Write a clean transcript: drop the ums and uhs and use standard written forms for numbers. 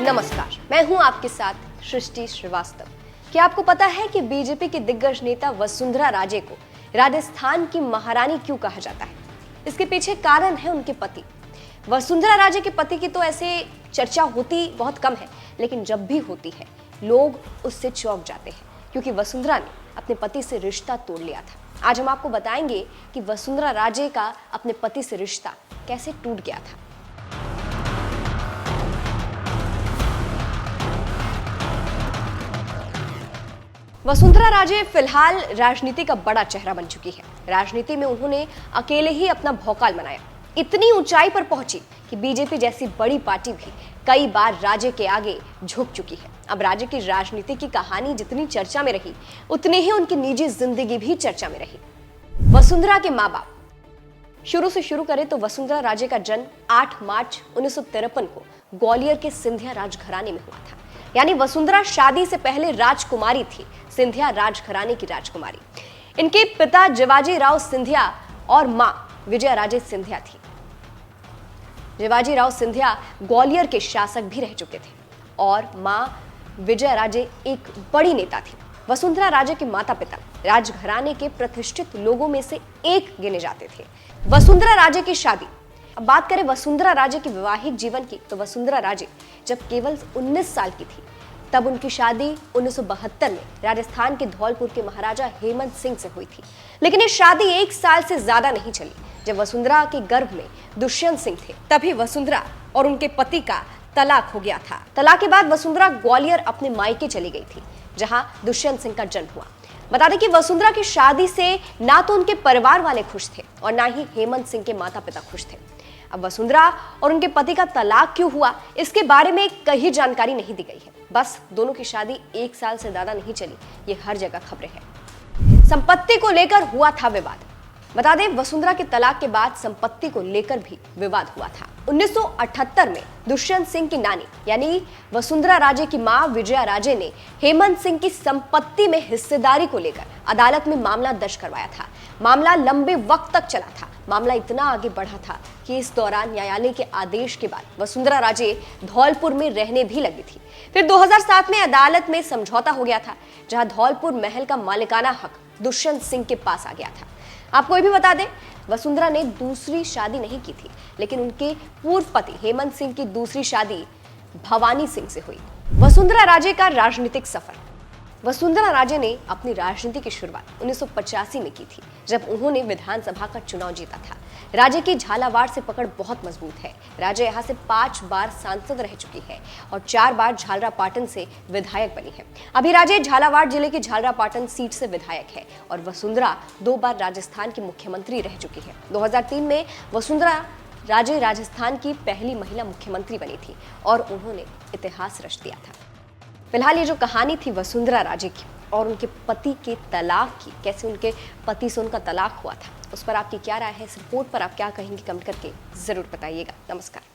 नमस्कार, मैं हूं आपके साथ सृष्टि श्रीवास्तव। क्या आपको पता है कि बीजेपी की दिग्गज नेता वसुंधरा राजे को राजस्थान की महारानी क्यों कहा जाता है? इसके पीछे कारण है उनके पति। वसुंधरा राजे के पति की तो ऐसे चर्चा होती बहुत कम है, लेकिन जब भी होती है लोग उससे चौंक जाते हैं, क्योंकि वसुंधरा ने अपने पति से रिश्ता तोड़ लिया था। आज हम आपको बताएंगे कि वसुंधरा राजे का अपने पति से रिश्ता कैसे टूट गया था। वसुंधरा राजे फिलहाल राजनीति का बड़ा चेहरा बन चुकी है। राजनीति में उन्होंने अकेले ही अपना भौकाल मनाया, इतनी ऊंचाई पर पहुंची कि बीजेपी जैसी बड़ी पार्टी भी कई बार राजे के आगे झुक चुकी है। अब राजे की राजनीति की कहानी जितनी चर्चा में रही, उतनी ही उनकी निजी जिंदगी भी चर्चा में रही। वसुंधरा के माँ बाप शुरू से शुरू करें तो वसुंधरा राजे का जन्म 8 मार्च 1953 को ग्वालियर के सिंधिया राजघराने में हुआ था। यानी वसुंधरा शादी से पहले राजकुमारी थी, सिंधिया राजघराने की राजकुमारी। इनके पिता जिवाजी राव सिंधिया और मां विजया राजे सिंधिया थी। जिवाजी राव सिंधिया ग्वालियर के शासक भी रह चुके थे और मां विजया राजे एक बड़ी नेता थी। वसुंधरा राजे के माता पिता राजघराने के प्रतिष्ठित लोगों में से एक गिने जाते थे। वसुंधरा राजे की शादी, अब बात करें वसुंधरा राजे के वैवाहिक जीवन की, तो वसुंधरा राजे जब केवल 19 साल की थी तब उनकी शादी 1972 में राजस्थान के धौलपुर के महाराजा हेमंत सिंह से हुई थी। लेकिन ये शादी 1 साल से ज्यादा नहीं चली। जब वसुंधरा के गर्भ में दुष्यंत सिंह थे, तभी वसुंधरा और उनके पति का तलाक हो गया था। तलाक के बाद वसुंधरा ग्वालियर अपने मायके चली गई थी, जहां दुष्यंत सिंह का जन्म हुआ। बता दें कि वसुंधरा की शादी से ना तो उनके परिवार वाले खुश थे और ना ही हेमंत सिंह के माता पिता खुश थे। अब वसुंधरा और उनके पति का तलाक क्यों हुआ, इसके बारे में कहीं जानकारी नहीं दी गई है। बस दोनों की शादी 1 साल से ज्यादा नहीं चली, ये हर जगह खबरें हैं। संपत्ति को लेकर हुआ था विवाद। बता दें, वसुंधरा के तलाक के बाद संपत्ति को लेकर भी विवाद हुआ था। 1978 में दुष्यंत सिंह की नानी यानी वसुंधरा राजे की मां विजया राजे ने हेमंत सिंह की संपत्ति में हिस्सेदारी को लेकर अदालत में मामला दर्ज करवाया था। मामला लंबे वक्त तक चला था। मामला इतना आगे बढ़ा था कि इस दौरान न्यायालय के आदेश के बाद वसुंधरा राजे धौलपुर में रहने भी लगी थी। फिर 2007 में अदालत में समझौता हो गया था, जहां धौलपुर महल का मालिकाना हक दुष्यंत सिंह के पास आ गया था। आपको ये भी बता दें, वसुंधरा ने दूसरी शादी नहीं की थी, लेकिन उनके पूर्व पति हेमंत सिंह की दूसरी शादी भवानी सिंह से हुई। वसुंधरा राजे का राजनीतिक सफर। वसुंधरा राजे ने अपनी राजनीति की शुरुआत 1985 में की थी, जब उन्होंने विधानसभा का चुनाव जीता था। राजे की झालावाड़ से पकड़ बहुत मजबूत है। राजे यहाँ से 5 बार सांसद रह चुकी है और 4 बार झालरापाटन से विधायक बनी है। अभी राजे झालावाड़ जिले की झालरापाटन सीट से विधायक है और वसुंधरा 2 बार राजस्थान की मुख्यमंत्री रह चुकी है। 2003 में वसुंधरा राजे राजस्थान की पहली महिला मुख्यमंत्री बनी थी और उन्होंने इतिहास रच दिया था। फिलहाल ये जो कहानी थी वसुंधरा राजे की और उनके पति के तलाक की, कैसे उनके पति से उनका तलाक हुआ था, उस पर आपकी क्या राय है? इस रिपोर्ट पर आप क्या कहेंगे? कमेंट करके जरूर बताइएगा। नमस्कार।